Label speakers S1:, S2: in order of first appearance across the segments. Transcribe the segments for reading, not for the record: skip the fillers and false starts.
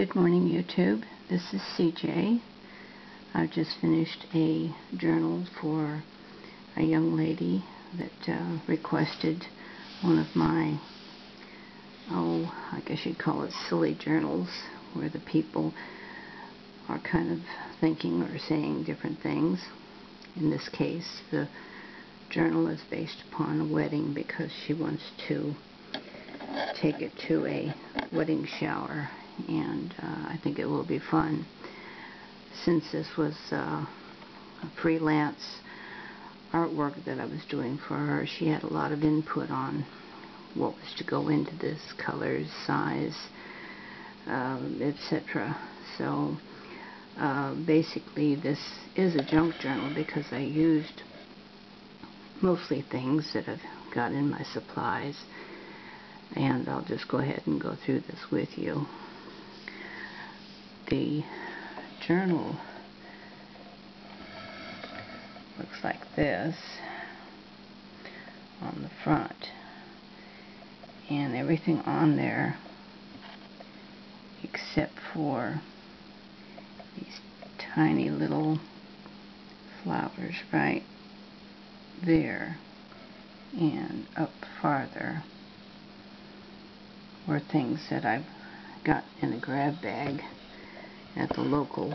S1: Good morning, YouTube. This is CJ. I've just finished a journal for a young lady that requested one of my, I guess you'd call it silly journals, where the people are kind of thinking or saying different things. In this case, the journal is based upon a wedding because she wants to take it to a wedding shower, and I think it will be fun. Since this was a freelance artwork that I was doing for her, she had a lot of input on what was to go into this, colors, size, etc. So basically this is a junk journal because I used mostly things that I've got in my supplies, and I'll just go ahead and go through this with you. The journal looks like this on the front, and everything on there except for these tiny little flowers right there and up farther were things that I've got in a grab bag at the local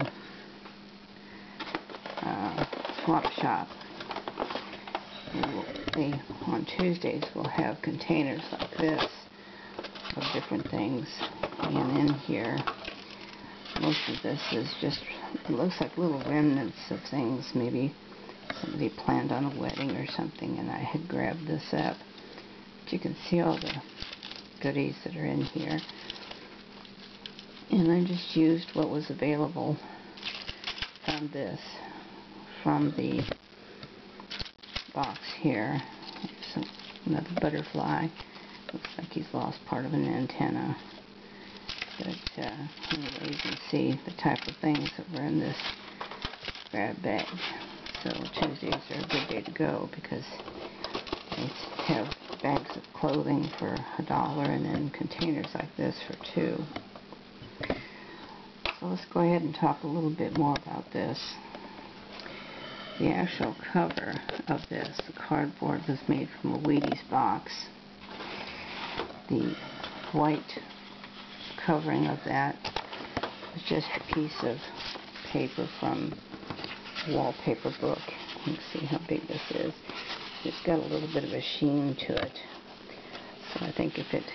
S1: swap shop. On Tuesdays we'll have containers like this of different things, and in here most of this is just, it looks like little remnants of things. Maybe somebody planned on a wedding or something and I had grabbed this up. But you can see all the goodies that are in here, and I just used what was available from this, from the box here. Here's another butterfly. Looks like he's lost part of an antenna. But anyway, you can see the type of things that were in this grab bag. So Tuesdays are a good day to go because they have bags of clothing for $1 and then containers like this for $2. So let's go ahead and talk a little bit more about this. The actual cover of this, the cardboard, was made from a Wheaties box. The white covering of that was just a piece of paper from a wallpaper book. You can see how big this is. It's got a little bit of a sheen to it. So I think if it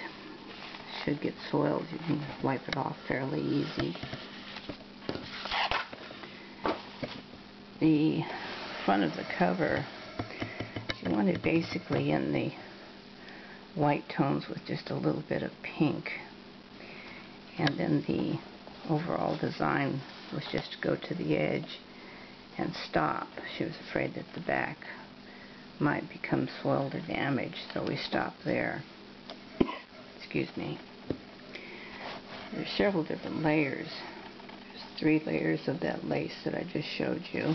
S1: should get soiled, you can wipe it off fairly easy. The front of the cover, she wanted basically in the white tones with just a little bit of pink. And then the overall design was just to go to the edge and stop. She was afraid that the back might become soiled or damaged, so we stopped there. Excuse me. There's several different layers. There's 3 layers of that lace that I just showed you.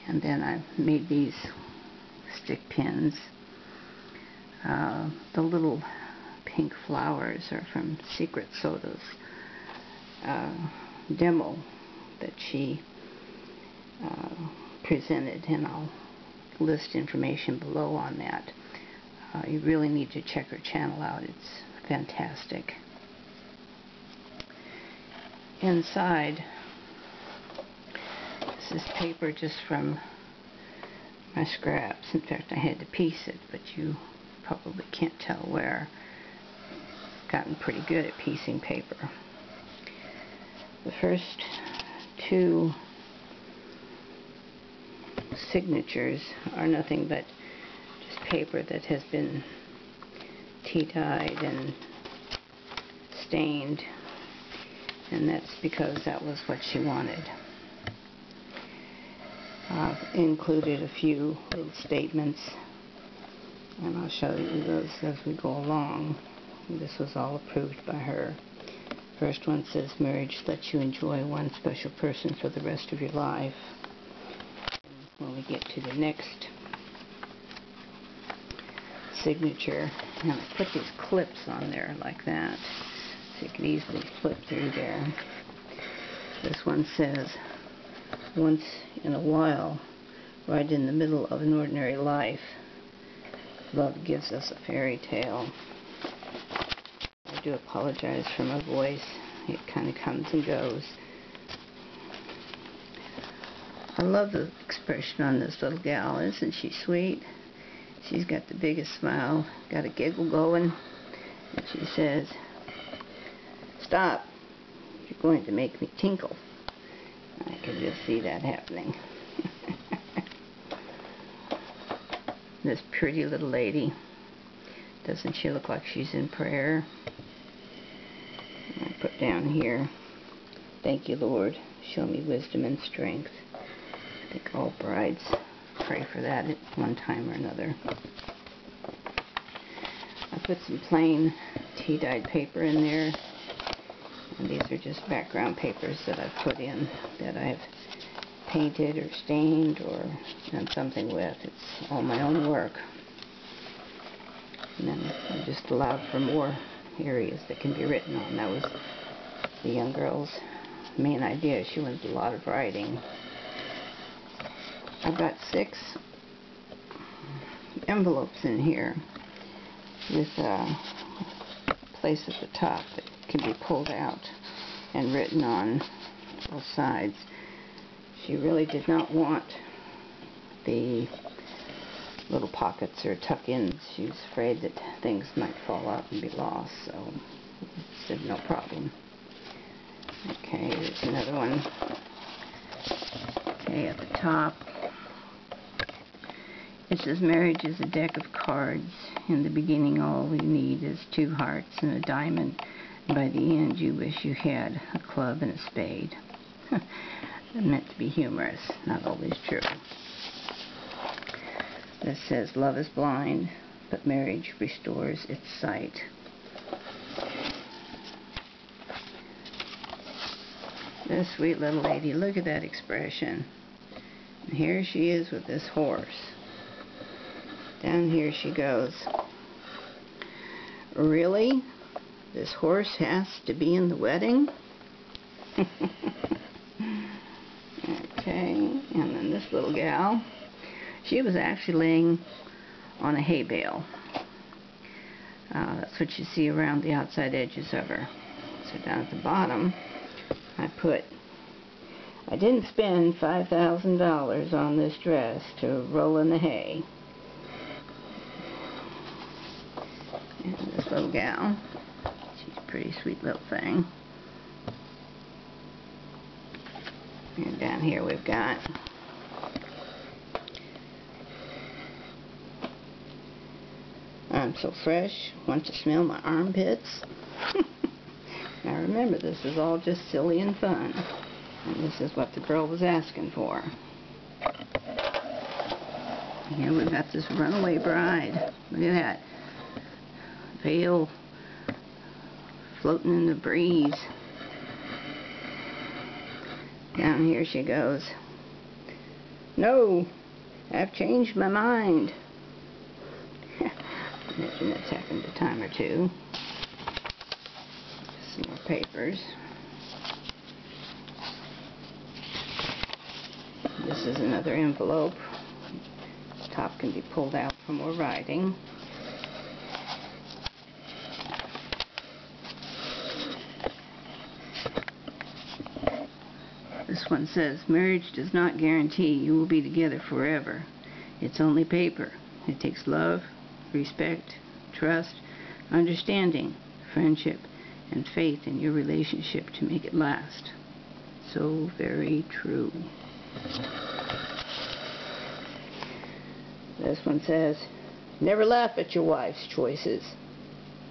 S1: And then I made these stick pins. The little pink flowers are from Secrete Soto's demo that she presented, and I'll list information below on that. You really need to check her channel out. It's fantastic. Inside, this is paper just from my scraps. In fact, I had to piece it, but you probably can't tell where. I've gotten pretty good at piecing paper. The first 2 signatures are nothing but just paper that has been tea-dyed and stained, and that's because that was what she wanted. I've included a few little statements, and I'll show you those as we go along. This was all approved by her. First one says, "Marriage lets you enjoy one special person for the rest of your life." And when we get to the next signature, and I put these clips on there like that So you can easily flip through there. This one says, once in a while, right in the middle of an ordinary life, love gives us a fairy tale. I do apologize for my voice. It kind of comes and goes. I love the expression on this little gal. Isn't she sweet? She's got the biggest smile, got a giggle going, and she says, "Stop. You're going to make me tinkle." I can just see that happening. This pretty little lady. Doesn't she look like she's in prayer? I put down here, "Thank you, Lord. Show me wisdom and strength." I think all brides pray for that at one time or another. I put some plain tea-dyed paper in there. And these are just background papers that I've put in that I've painted or stained or done something with. It's all my own work. And then I just allowed for more areas that can be written on. That was the young girl's main idea. She wanted a lot of writing. I've got 6 envelopes in here with a place at the top that can be pulled out and written on both sides. She really did not want the little pockets or tuck-ins. She was afraid that things might fall out and be lost, so I said no problem. Okay, there's another one. Okay, at the top it says, "Marriage is a deck of cards. In the beginning all we need is 2 hearts and a diamond. By the end you wish you had a club and a spade." Meant to be humorous, not always true. This says, "Love is blind, but marriage restores its sight." This sweet little lady, look at that expression. And here she is with this horse. Down here she goes, "Really? This horse has to be in the wedding?" Okay, and then this little gal, she was actually laying on a hay bale. That's what you see around the outside edges of her. So down at the bottom, I didn't spend $5,000 on this dress to roll in the hay. And this little gal, she's a pretty sweet little thing. And down here we've got "I'm so fresh, want to smell my armpits." Now remember, this is all just silly and fun. And this is what the girl was asking for. Here we've got this runaway bride. Look at that. Veil floating in the breeze. Down here she goes, "No, I've changed my mind." I imagine that's happened a time or two. Some more papers. This is another envelope. The top can be pulled out for more writing. This one says, "Marriage does not guarantee you will be together forever. It's only paper. It takes love, respect, trust, understanding, friendship, and faith in your relationship to make it last." So very true. This one says, "Never laugh at your wife's choices.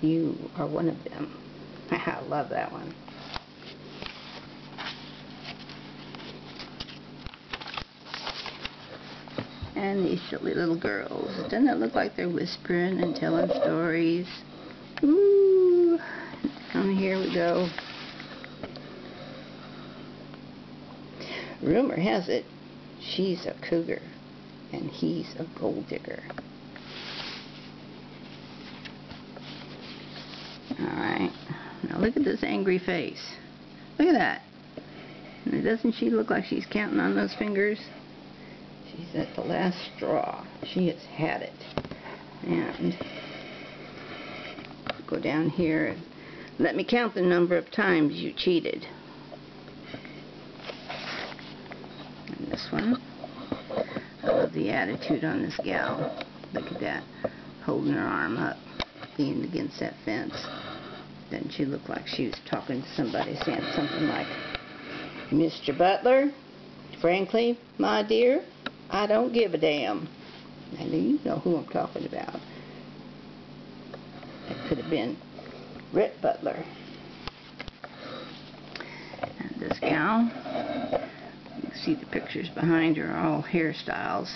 S1: You are one of them." I love that one. And these silly little girls. Doesn't it look like they're whispering and telling stories? Ooh. And here we go. "Rumor has it she's a cougar and he's a gold digger." Alright. Now Now look at this angry face. Look at that. And doesn't she look like she's counting on those fingers? She's at the last straw. She has had it. And go down here and let me count the number of times you cheated. And this one. I love the attitude on this gal. Look at that. Holding her arm up, leaning against that fence. Doesn't she look like she was talking to somebody, saying something like, Mr. Butler, frankly, my dear, I don't give a damn. And you know who I'm talking about. That could have been Rhett Butler. And this gal, you can see the pictures behind her are all hairstyles.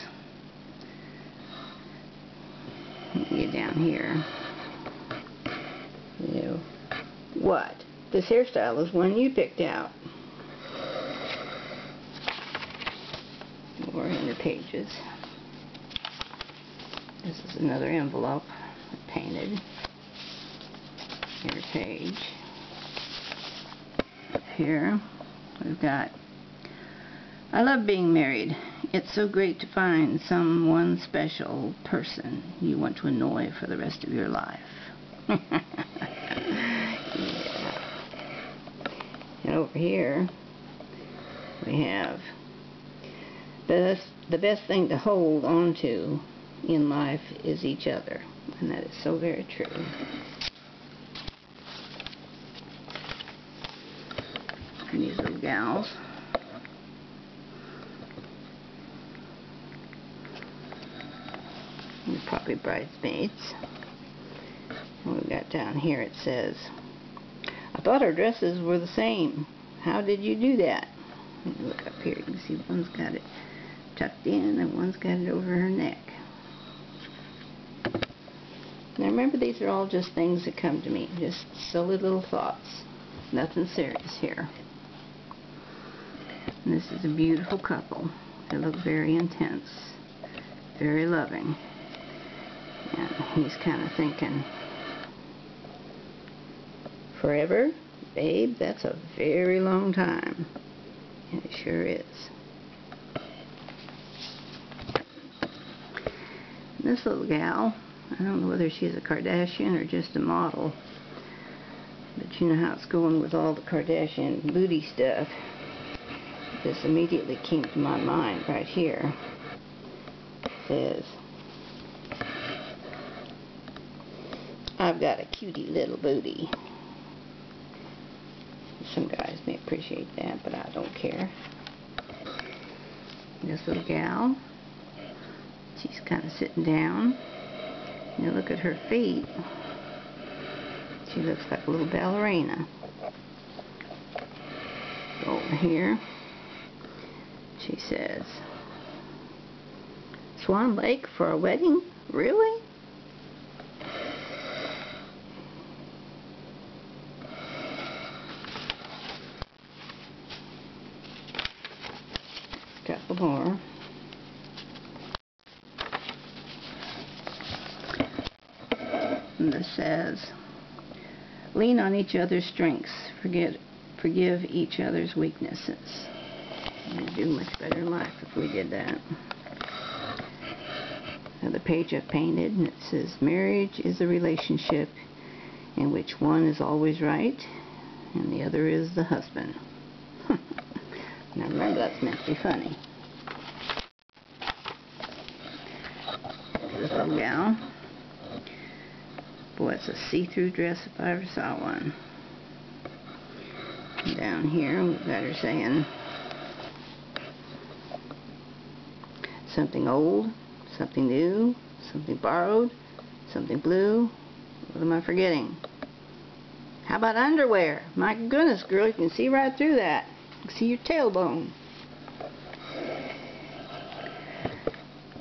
S1: Get down here. You know, what? This hairstyle is one you picked out. More in the pages. This is another envelope painted. Here, page. Up here, we've got, I love being married. It's so great to find someone special person you want to annoy for the rest of your life. Yeah. And over here, we have the best thing to hold on to in life is each other. And that is so very true. And these little gals. They're probably bridesmaids. And we've got down here it says, I thought our dresses were the same. How did you do that? And look up here, you can see one's got it tucked in and one's got it over her neck. Now remember, these are all just things that come to me, just silly little thoughts. Nothing serious here. And this is a beautiful couple. They look very intense, very loving. And he's kind of thinking, forever? Babe, that's a very long time. And it sure is. And this little gal, I don't know whether she's a Kardashian or just a model, but you know how it's going with all the Kardashian booty stuff. This immediately came to my mind right here. It says, I've got a cutie little booty. Some guys may appreciate that, but I don't care. This little gal, she's kind of sitting down. You look at her feet. She looks like a little ballerina. Go over here. She says, Swan Lake for a wedding? Really? Couple more. And this says, lean on each other's strengths, forgive each other's weaknesses. We'd do much better in life if we did that. Another page I've painted, and it says, marriage is a relationship in which one is always right and the other is the husband. Now remember, that's meant to be funny. This little gal. Boy, it's a see-through dress if I ever saw one. And down here, we've got her saying something old, something new, something borrowed, something blue. What am I forgetting? How about underwear? My goodness, girl, you can see right through that. You can see your tailbone.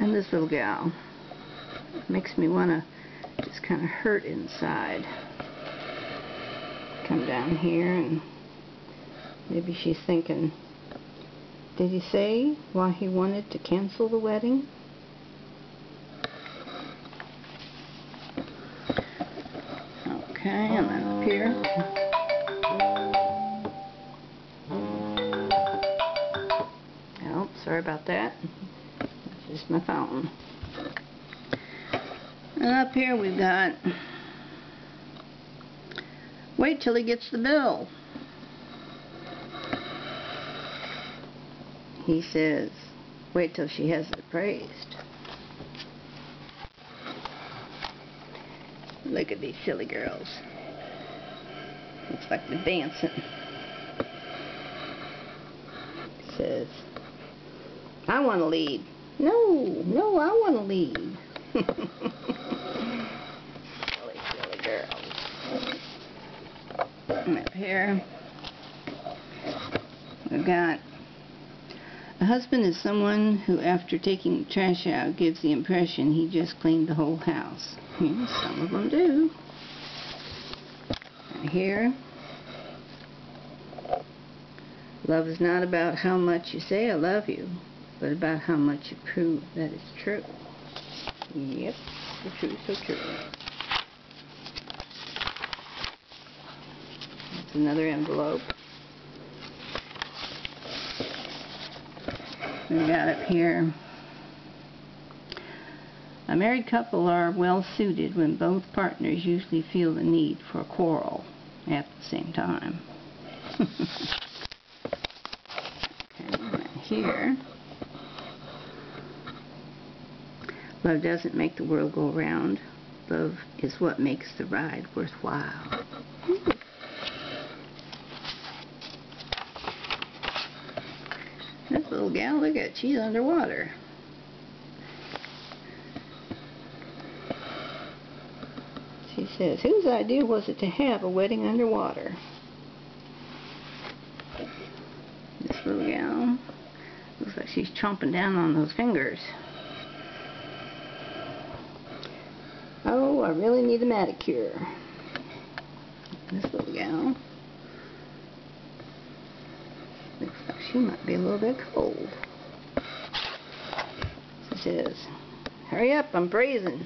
S1: And this little gal makes me want to just kind of hurt inside. Come down here, and maybe she's thinking, did he say why he wanted to cancel the wedding? Okay, and then up here, Sorry about that. That's just my phone. And up here we've got, wait till he gets the bill. He says, wait till she has it appraised. Look at these silly girls. Looks like they're dancing. Says, I want to lead. No, I want to lead. Silly girls. And up here, we've got, a husband is someone who, after taking the trash out, gives the impression he just cleaned the whole house. Yeah, some of them do. And here, love is not about how much you say I love you, but about how much you prove that it's true. Yep, so true, so true. That's another envelope. We got up here, a married couple are well suited when both partners usually feel the need for a quarrel at the same time. Okay, right here, love doesn't make the world go round. Love is what makes the ride worthwhile. This little gal, look at, she's underwater. She says, whose idea was it to have a wedding underwater? This little gal looks like she's chomping down on those fingers. Oh, I really need a manicure. This little gal looks like she might be a little bit cold. She says, hurry up, I'm freezing.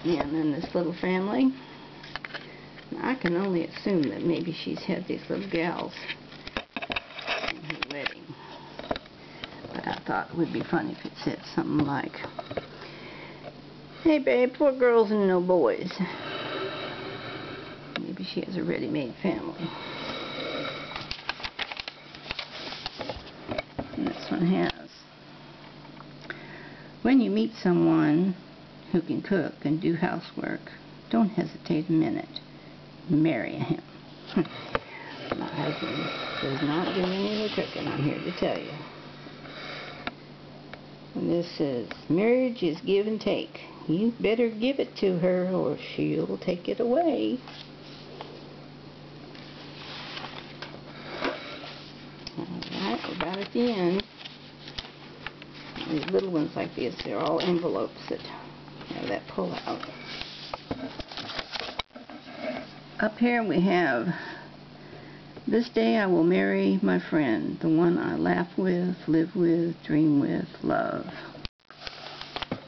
S1: And then this little family, I can only assume that maybe she's had these little gals in her wedding. But I thought it would be fun if it said something like, hey babe, 4 girls and no boys. Maybe she has a ready-made family. And this one has, when you meet someone who can cook and do housework, don't hesitate a minute. Marry him. My husband does not do any of the cooking, I'm here to tell you. And this says, marriage is give and take. You better give it to her or she'll take it away. Alright, we're about at the end. These little ones like this, they're all envelopes that have that pull out. Up here we have, this day I will marry my friend, the one I laugh with, live with, dream with, love.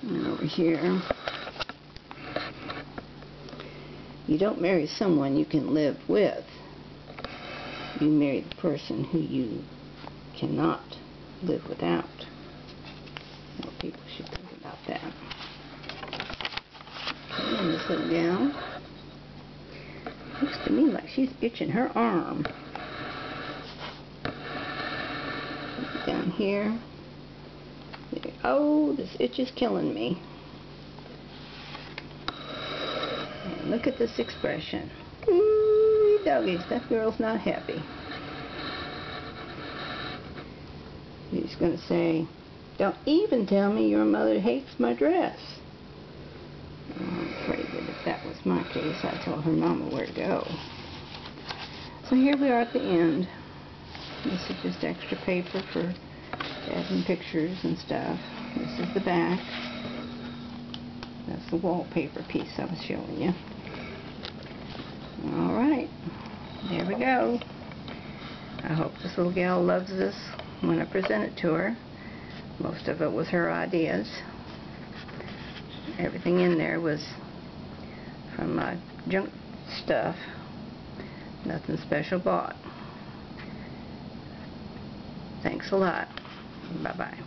S1: And over here, you don't marry someone you can live with. You marry the person who you cannot live without. Well, people should think about that. Okay, and this little gal looks to me like she's itching her arm. Down here. Oh, this itch is killing me. And look at this expression. Ooh, doggies, that girl's not happy. She's going to say, don't even tell me your mother hates my dress. I'm afraid that if that was my case, I'd tell her mama where to go. So here we are at the end. This is just extra paper for adding pictures and stuff. This is the back. That's the wallpaper piece I was showing you. Alright, there we go. I hope this little gal loves this when I present it to her. Most of it was her ideas. Everything in there was from my junk stuff Nothing special bought. Thanks a lot. Bye-bye.